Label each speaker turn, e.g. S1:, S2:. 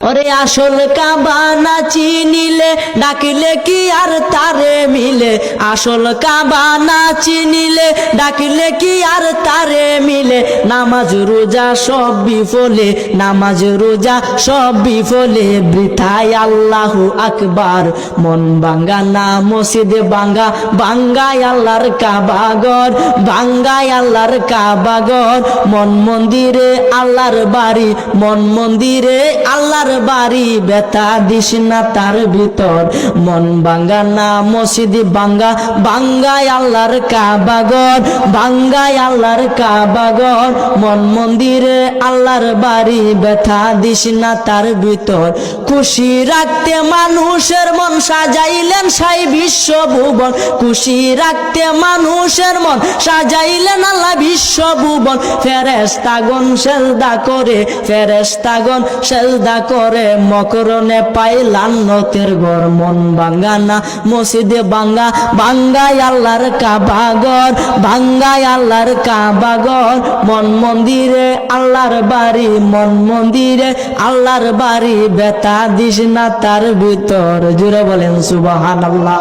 S1: ওরে আসল কাবা না চিনিলে ডাকিলে কি আর তারে মিলে, আসল কাবা না চিনিলে ডাকিলে কি আর তারে মিলে। নামাজ রোজা সব বিফলে, নামাজ রোজা সব বিফলে, বৃথায় আল্লাহু আকবার। মন ভাঙ্গা না মসজিদ ভাঙ্গা, ভাঙ্গায় আল্লাহর কাবা ঘর, ভাঙ্গায় আল্লাহর কাবা ঘর। মন মন্দিরে আল্লাহর বাড়ি, মন মন্দিরে আল্লাহর বাড়ি, ব্যথা দিস না তার ভিতর। মন ভাঙ্গা না মসজিদ ভাঙ্গা, ভাঙ্গায় আল্লাহর কাবা ঘর, ভাঙ্গায় আল্লাহর কাবা ঘর। মন মন্দিরে আল্লাহর বাড়ি, ব্যথা দিস না তার ভিতর। খুশি রাখতে মানুষের মন সাজাইলেন সাই বিশ্ব ভুবন, খুশি রাখতে মানুষের মন সাজাইলেন আল্লাহ বিশ্ব ভুবন। ফেরেশতাগণ সেজদা করে, ফেরেশতাগণ সেজদা করে, মকরণে পায় লান্নতের ঘর। মন ভাঙ্গা না মসজিদে ভাঙ্গা, ভাঙ্গায় আল্লাহর কাবা ঘর, ভাঙ্গায় আল্লাহর কাবা ঘর। মন মন্দিরে আল্লাহর বাড়ি, মন মন্দিরে আল্লাহর বাড়ি, ব্যথা দিস না তার ভিতর। জুড়ে বলেন সুবহানাল্লাহ।